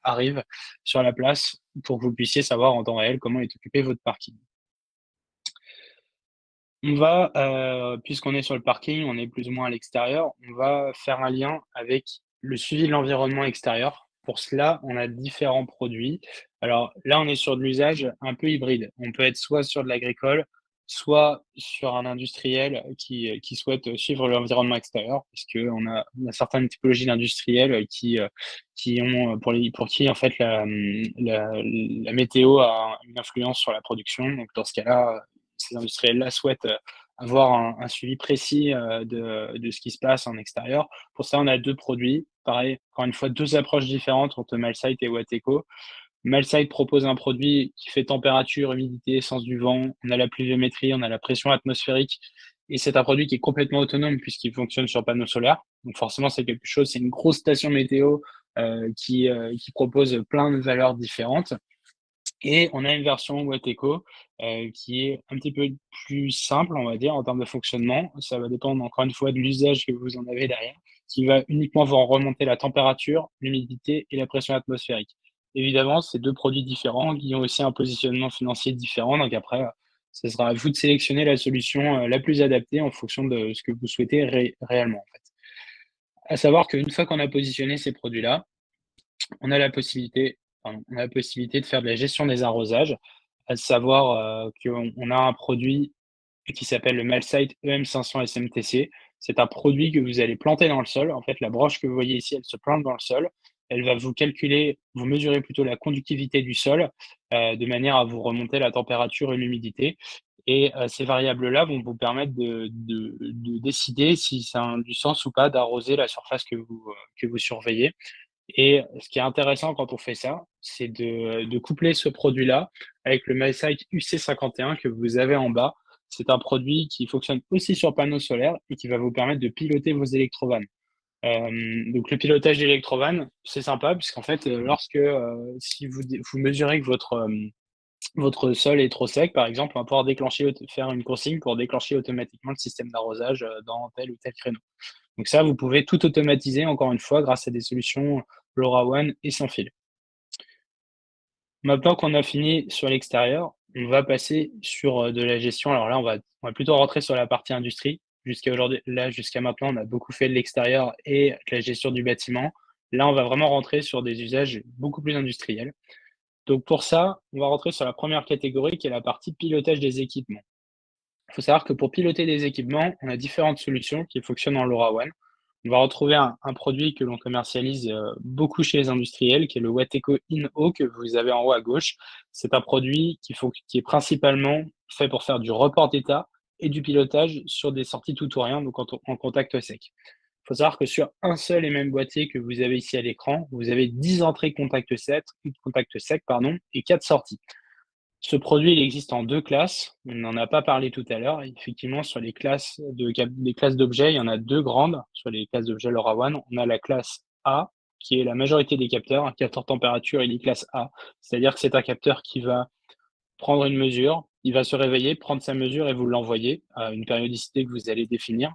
arrive sur la place pour que vous puissiez savoir en temps réel comment est occupé votre parking. On va, puisqu'on est sur le parking, on est plus ou moins à l'extérieur, on va faire un lien avec le suivi de l'environnement extérieur. Pour cela, on a différents produits. Alors là, on est sur de l'usage un peu hybride. On peut être soit sur de l'agricole, soit sur un industriel qui souhaite suivre l'environnement extérieur, puisqu'on a certaines typologies d'industriels qui ont, pour qui en fait la météo a une influence sur la production. Donc dans ce cas-là, ces industriels-là souhaitent avoir un suivi précis de ce qui se passe en extérieur. Pour ça, on a 2 produits. Pareil, encore une fois, 2 approches différentes entre Malsight et Wateco. Malsight propose un produit qui fait température, humidité, sens du vent. On a la pluviométrie, on a la pression atmosphérique. Et c'est un produit qui est complètement autonome puisqu'il fonctionne sur panneaux solaires. Donc forcément, c'est quelque chose, c'est une grosse station météo qui propose plein de valeurs différentes. Et on a une version Wateco qui est un petit peu plus simple, on va dire, en termes de fonctionnement. Ça va dépendre encore une fois de l'usage que vous en avez derrière, qui va uniquement vous remonter la température, l'humidité et la pression atmosphérique. Évidemment, c'est 2 produits différents qui ont aussi un positionnement financier différent. Donc après, ce sera à vous de sélectionner la solution la plus adaptée en fonction de ce que vous souhaitez réellement, en fait. À savoir qu'une fois qu'on a positionné ces produits-là, on a la possibilité de faire de la gestion des arrosages, à savoir, qu'on a un produit qui s'appelle le Malsight EM500 SMTC. C'est un produit que vous allez planter dans le sol. En fait, la broche que vous voyez ici, elle se plante dans le sol. Elle va vous mesurer plutôt la conductivité du sol, de manière à vous remonter la température et l'humidité. Et ces variables-là vont vous permettre de décider si ça a du sens ou pas d'arroser la surface que vous surveillez. Et ce qui est intéressant quand on fait ça, c'est de coupler ce produit-là avec le MySight UC51 que vous avez en bas. C'est un produit qui fonctionne aussi sur panneaux solaires et qui va vous permettre de piloter vos électrovannes. Donc le pilotage d'électrovannes, c'est sympa puisqu'en fait, si vous mesurez que votre sol est trop sec, par exemple, on va pouvoir faire une consigne pour déclencher automatiquement le système d'arrosage dans tel ou tel créneau. Donc ça, vous pouvez tout automatiser, encore une fois, grâce à des solutions LoRaWAN et sans fil. Maintenant qu'on a fini sur l'extérieur, on va passer sur de la gestion. Alors là, on va plutôt rentrer sur la partie industrie. Jusqu'à maintenant, on a beaucoup fait de l'extérieur et de la gestion du bâtiment. Là, on va vraiment rentrer sur des usages beaucoup plus industriels. Donc pour ça, on va rentrer sur la première catégorie qui est la partie pilotage des équipements. Il faut savoir que pour piloter des équipements, on a différentes solutions qui fonctionnent en LoRaWAN. On va retrouver un produit que l'on commercialise beaucoup chez les industriels, qui est le Wateco In-O que vous avez en haut à gauche. C'est un produit qui est principalement fait pour faire du report d'état et du pilotage sur des sorties tout ou rien, donc en contact sec. Il faut savoir que sur un seul et même boîtier que vous avez ici à l'écran, vous avez 10 entrées contact sec pardon, et 4 sorties. Ce produit, il existe en 2 classes. On n'en a pas parlé tout à l'heure. Effectivement, sur les classes d'objets, il y en a 2 grandes. Sur les classes d'objets LoRaWAN, on a la classe A, qui est la majorité des capteurs. Un capteur température, il est classe A. C'est-à-dire que c'est un capteur qui va prendre une mesure, il va se réveiller, prendre sa mesure et vous l'envoyer à une périodicité que vous allez définir.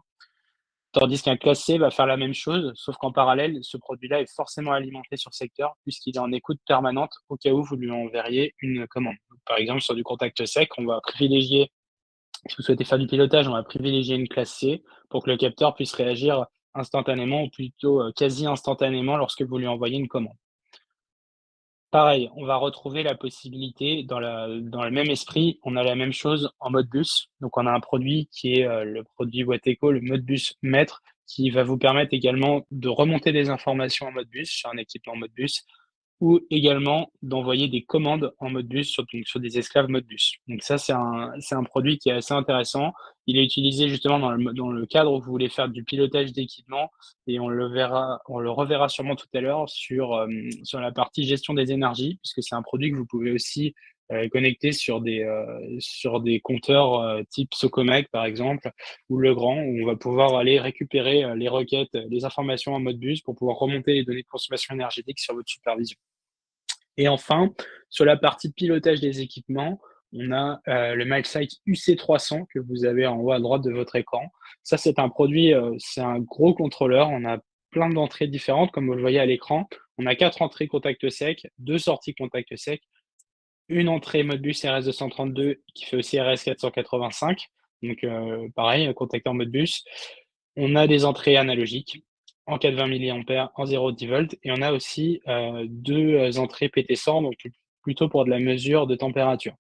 Tandis qu'un classe C va faire la même chose, sauf qu'en parallèle, ce produit-là est forcément alimenté sur secteur puisqu'il est en écoute permanente au cas où vous lui enverriez une commande. Donc, par exemple, sur du contact sec, on va privilégier, si vous souhaitez faire du pilotage, on va privilégier une classe C pour que le capteur puisse réagir instantanément ou plutôt quasi instantanément lorsque vous lui envoyez une commande. Pareil, on va retrouver la possibilité dans le même esprit, on a la même chose en mode bus. Donc on a un produit qui est, le produit Wateco, le Modbus Maître, qui va vous permettre également de remonter des informations en mode bus, sur un équipement en mode bus, ou également d'envoyer des commandes en mode bus sur des esclaves mode bus. Donc ça, c'est un produit qui est assez intéressant. Il est utilisé justement dans le cadre où vous voulez faire du pilotage d'équipement et on le reverra sûrement tout à l'heure sur la partie gestion des énergies, puisque c'est un produit que vous pouvez aussi connecter sur des compteurs type Socomec par exemple, ou Legrand, où on va pouvoir aller récupérer les requêtes, les informations en mode bus pour pouvoir remonter les données de consommation énergétique sur votre supervision. Et enfin, sur la partie pilotage des équipements, on a le MagSight UC300 que vous avez en haut à droite de votre écran. Ça, c'est un produit, c'est un gros contrôleur. On a plein d'entrées différentes, comme vous le voyez à l'écran. On a 4 entrées contact sec, 2 sorties contact sec, une entrée Modbus RS232 qui fait aussi RS485. Donc, pareil, contacteur Modbus. On a des entrées analogiques en 420 milliampères en 0,10 volts et on a aussi 2 entrées PT100, donc plutôt pour de la mesure de température.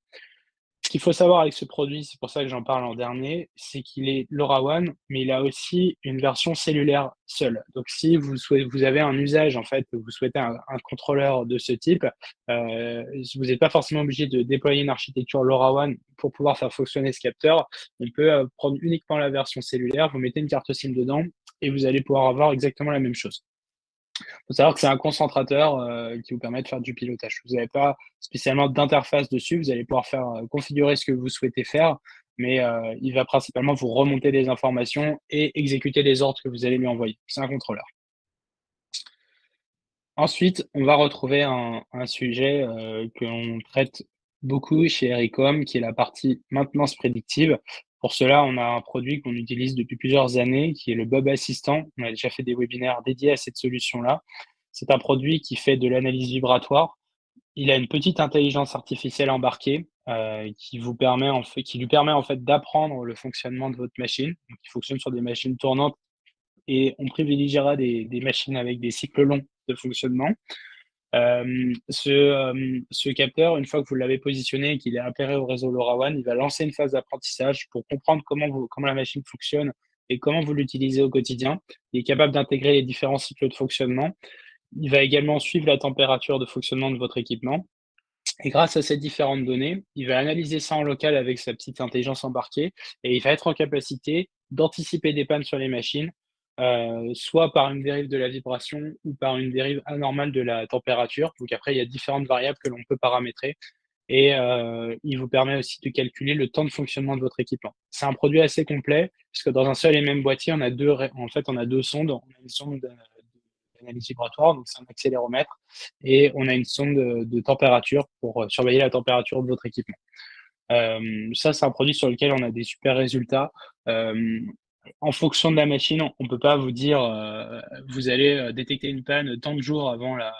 Ce qu'il faut savoir avec ce produit, c'est pour ça que j'en parle en dernier, c'est qu'il est LoRaWAN, mais il a aussi une version cellulaire seule. Donc si vous avez un usage, en fait, vous souhaitez un contrôleur de ce type, vous n'êtes pas forcément obligé de déployer une architecture LoRaWAN pour pouvoir faire fonctionner ce capteur. On peut prendre uniquement la version cellulaire, vous mettez une carte SIM dedans et vous allez pouvoir avoir exactement la même chose. Il faut savoir que c'est un concentrateur qui vous permet de faire du pilotage. Vous n'avez pas spécialement d'interface dessus, vous allez pouvoir faire configurer ce que vous souhaitez faire, mais il va principalement vous remonter des informations et exécuter les ordres que vous allez lui envoyer. C'est un contrôleur. Ensuite, on va retrouver un sujet que l'on traite beaucoup chez Ericom, qui est la partie maintenance prédictive. Pour cela, on a un produit qu'on utilise depuis plusieurs années, qui est le Bob Assistant. On a déjà fait des webinaires dédiés à cette solution-là. C'est un produit qui fait de l'analyse vibratoire. Il a une petite intelligence artificielle embarquée qui lui permet en fait d'apprendre le fonctionnement de votre machine. Donc, il fonctionne sur des machines tournantes et on privilégiera des machines avec des cycles longs de fonctionnement. Ce capteur, une fois que vous l'avez positionné et qu'il est appairé au réseau LoRaWAN, il va lancer une phase d'apprentissage pour comprendre comment la machine fonctionne et comment vous l'utilisez au quotidien. Il est capable d'intégrer les différents cycles de fonctionnement. Il va également suivre la température de fonctionnement de votre équipement. Et grâce à ces différentes données, il va analyser ça en local avec sa petite intelligence embarquée et il va être en capacité d'anticiper des pannes sur les machines, soit par une dérive de la vibration ou par une dérive anormale de la température. Donc après, il y a différentes variables que l'on peut paramétrer et il vous permet aussi de calculer le temps de fonctionnement de votre équipement. C'est un produit assez complet puisque dans un seul et même boîtier, on a deux sondes. On a une sonde d'analyse vibratoire, donc c'est un accéléromètre, et on a une sonde de température pour surveiller la température de votre équipement. Ça, c'est un produit sur lequel on a des super résultats. Hem, En fonction de la machine, on peut pas vous dire, vous allez, détecter une panne tant de jours avant la,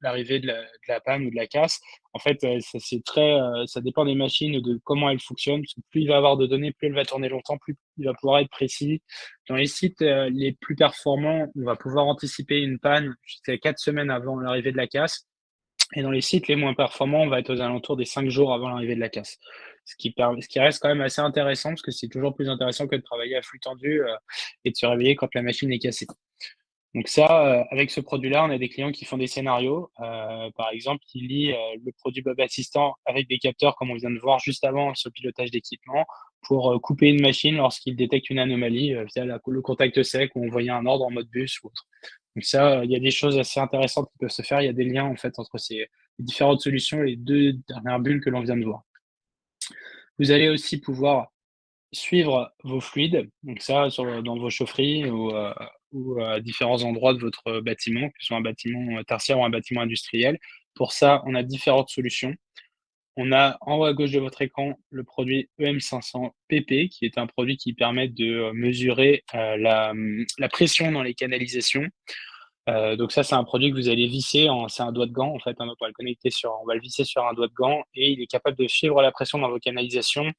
l'arrivée de la panne ou de la casse. En fait, ça c'est très, ça dépend des machines, de comment elles fonctionnent, parce que plus il va avoir de données, plus elle va tourner longtemps, plus il va pouvoir être précis. Dans les sites, les plus performants, on va pouvoir anticiper une panne jusqu'à 4 semaines avant l'arrivée de la casse. Et dans les sites les moins performants, on va être aux alentours des 5 jours avant l'arrivée de la casse. Ce qui reste quand même assez intéressant, parce que c'est toujours plus intéressant que de travailler à flux tendu, et de se réveiller quand la machine est cassée. Donc ça, avec ce produit-là, on a des clients qui font des scénarios. Par exemple, qui lient, le produit Bob Assistant avec des capteurs, comme on vient de voir juste avant sur le pilotage d'équipement, pour, couper une machine lorsqu'il détecte une anomalie, via le contact sec ou envoyer un ordre en mode bus ou autre. Donc ça, il y a des choses assez intéressantes qui peuvent se faire. Il y a des liens, en fait, entre ces différentes solutions et les 2 dernières bulles que l'on vient de voir. Vous allez aussi pouvoir suivre vos fluides, donc ça dans vos chaufferies ou à différents endroits de votre bâtiment, que ce soit un bâtiment, tertiaire ou un bâtiment industriel. Pour ça, on a différentes solutions. On a en haut à gauche de votre écran le produit EM500 PP, qui est un produit qui permet de, mesurer, la pression dans les canalisations. Donc ça, c'est un produit que vous allez visser c'est un doigt de gant en fait, hein, on va le visser sur un doigt de gant et il est capable de suivre la pression dans vos canalisations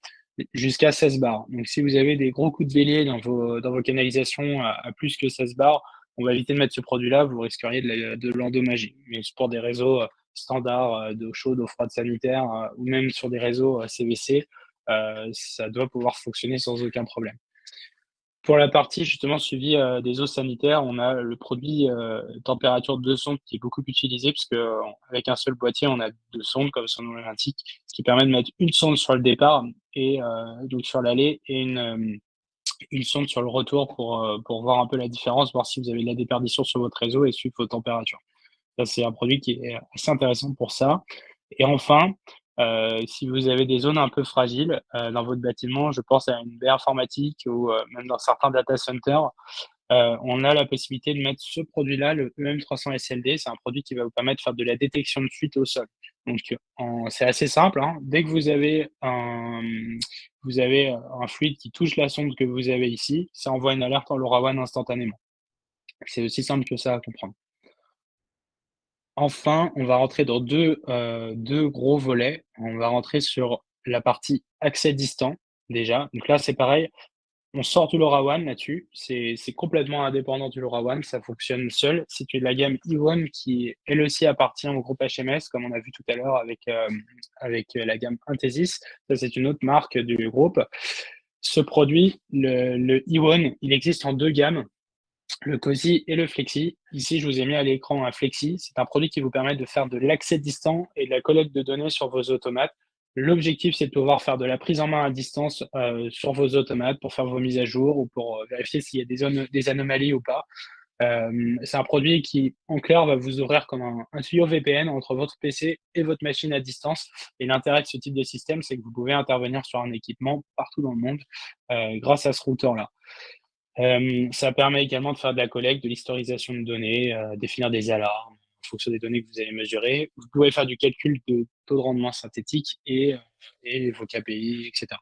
jusqu'à 16 bars. Donc si vous avez des gros coups de bélier dans vos canalisations à plus que 16 bars, on va éviter de mettre ce produit-là, vous risqueriez de l'endommager. Mais c'est pour des réseaux, standards, d'eau chaude, d'eau froide sanitaire, ou même sur des réseaux, CVC, ça doit pouvoir fonctionner sans aucun problème. Pour la partie justement suivi, des eaux sanitaires, on a le produit, température de sonde qui est beaucoup utilisé puisque, avec un seul boîtier, on a 2 sondes comme son nom l'indique, ce qui permet de mettre une sonde sur le départ et donc sur l'aller et une sonde sur le retour pour voir un peu la différence, voir si vous avez de la déperdition sur votre réseau et suivre vos températures. Ça, c'est un produit qui est assez intéressant pour ça. Et enfin, si vous avez des zones un peu fragiles, dans votre bâtiment, je pense à une baie informatique ou, même dans certains data centers, on a la possibilité de mettre ce produit-là, le EM300 SLD. C'est un produit qui va vous permettre de faire de la détection de fuite au sol. Donc c'est assez simple, hein. Dès que vous avez un fluide qui touche la sonde que vous avez ici, ça envoie une alerte en LoRaWAN instantanément. C'est aussi simple que ça à comprendre. Enfin, on va rentrer dans 2 gros volets. On va rentrer sur la partie accès distant, déjà. Donc là, c'est pareil, on sort du LoRaWAN là-dessus. C'est complètement indépendant du LoRaWAN, ça fonctionne seul. C'est de la gamme E1 qui, elle aussi, appartient au groupe HMS, comme on a vu tout à l'heure avec la gamme Intesis. Ça, c'est une autre marque du groupe. Ce produit, le E1, il existe en 2 gammes, le COSI et le Flexi. Ici, je vous ai mis à l'écran un Flexi. C'est un produit qui vous permet de faire de l'accès distant et de la collecte de données sur vos automates. L'objectif, c'est de pouvoir faire de la prise en main à distance sur vos automates pour faire vos mises à jour ou pour vérifier s'il y a des anomalies ou pas. C'est un produit qui, en clair, va vous ouvrir comme un tuyau VPN entre votre PC et votre machine à distance. Et l'intérêt de ce type de système, c'est que vous pouvez intervenir sur un équipement partout dans le monde grâce à ce routeur-là. Ça permet également de faire de la collecte, de l'historisation de données, définir des alarmes en fonction des données que vous allez mesurer. Vous pouvez faire du calcul de taux de rendement synthétique et vos KPI, et cetera.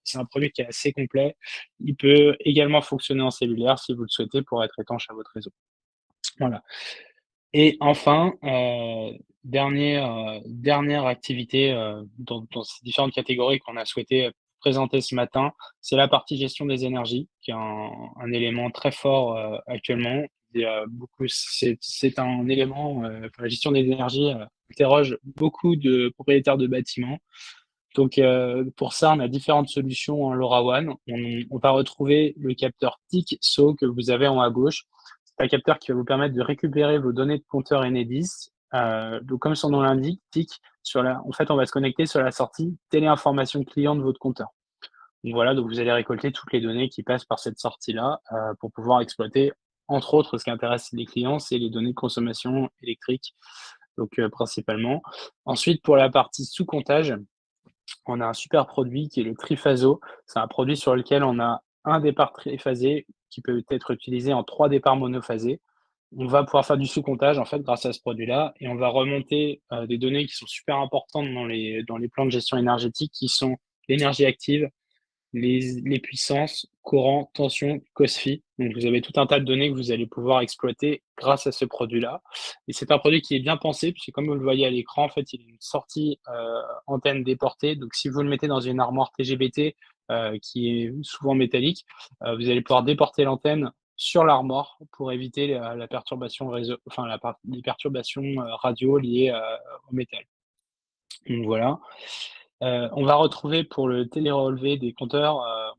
C'est un produit qui est assez complet. Il peut également fonctionner en cellulaire si vous le souhaitez pour être étanche à votre réseau. Voilà. Et enfin, dernière activité, dans ces différentes catégories qu'on a souhaité, présenter ce matin, c'est la partie gestion des énergies, qui est un élément très fort, actuellement. Il y a beaucoup c'est un élément, enfin la gestion des énergies, interroge beaucoup de propriétaires de bâtiments. Donc, pour ça, on a différentes solutions en LoRaWAN. On va retrouver le capteur TIC-SO que vous avez en haut à gauche. C'est un capteur qui va vous permettre de récupérer vos données de compteur Enedis. Donc comme son nom l'indique, TIC, en fait, on va se connecter sur la sortie téléinformation client de votre compteur. Donc voilà, donc vous allez récolter toutes les données qui passent par cette sortie-là, pour pouvoir exploiter, entre autres, ce qui intéresse les clients, c'est les données de consommation électrique, donc principalement. Ensuite, pour la partie sous-comptage, on a un super produit qui est le Trifaso. C'est un produit sur lequel on a un départ triphasé qui peut être utilisé en 3 départs monophasés. On va pouvoir faire du sous-comptage, en fait, grâce à ce produit-là et on va remonter, des données qui sont super importantes dans les plans de gestion énergétique qui sont l'énergie active, les puissances, courant, tension, COSFI. Donc vous avez tout un tas de données que vous allez pouvoir exploiter grâce à ce produit-là et c'est un produit qui est bien pensé puisque comme vous le voyez à l'écran, en fait, il a une sortie, antenne déportée. Donc si vous le mettez dans une armoire TGBT, qui est souvent métallique, vous allez pouvoir déporter l'antenne sur l'armoire pour éviter la perturbation réseau enfin les perturbations, radio liées, au métal. Donc voilà. On va retrouver pour le télérelevé des compteurs,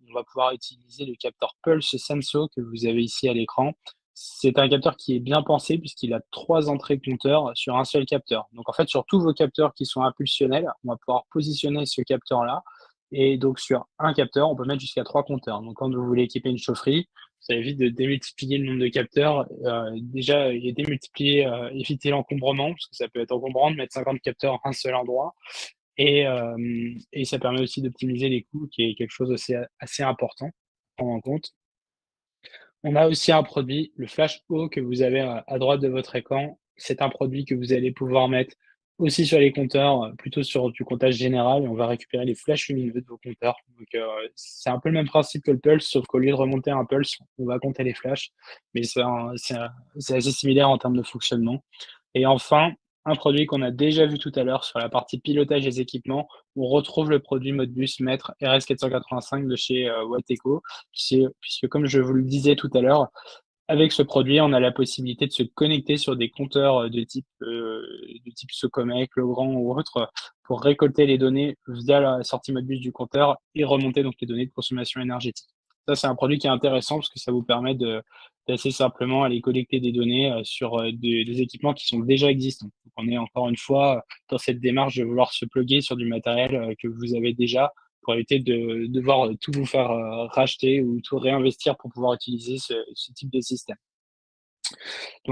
on va pouvoir utiliser le capteur Pulse Senso que vous avez ici à l'écran. C'est un capteur qui est bien pensé puisqu'il a 3 entrées compteurs sur un seul capteur. Donc en fait, sur tous vos capteurs qui sont impulsionnels, on va pouvoir positionner ce capteur-là et donc sur un capteur, on peut mettre jusqu'à 3 compteurs. Donc quand vous voulez équiper une chaufferie, ça évite de démultiplier le nombre de capteurs, déjà et démultiplier, éviter l'encombrement parce que ça peut être encombrant de mettre 50 capteurs à un seul endroit. Et ça permet aussi d'optimiser les coûts, qui est quelque chose assez important à prendre en compte. On a aussi un produit, le Flash Eau que vous avez à droite de votre écran. C'est un produit que vous allez pouvoir mettre aussi sur les compteurs, plutôt sur du comptage général et on va récupérer les flashs lumineux de vos compteurs. Donc, c'est un peu le même principe que le Pulse, sauf qu'au lieu de remonter un Pulse, on va compter les flashs, mais c'est assez similaire en termes de fonctionnement. Et enfin, un produit qu'on a déjà vu tout à l'heure sur la partie pilotage des équipements, on retrouve le produit Modbus Maître RS485 de chez Wateco, puisque comme je vous le disais tout à l'heure, avec ce produit, on a la possibilité de se connecter sur des compteurs de type Socomec, Legrand ou autre, pour récolter les données via la sortie Modbus du compteur et remonter donc les données de consommation énergétique. Ça, c'est un produit qui est intéressant parce que ça vous permet d'assez simplement aller collecter des données sur des équipements qui sont déjà existants. Donc, on est encore une fois dans cette démarche de vouloir se plugger sur du matériel que vous avez déjà pour éviter de devoir tout vous faire racheter ou tout réinvestir pour pouvoir utiliser ce type de système. Donc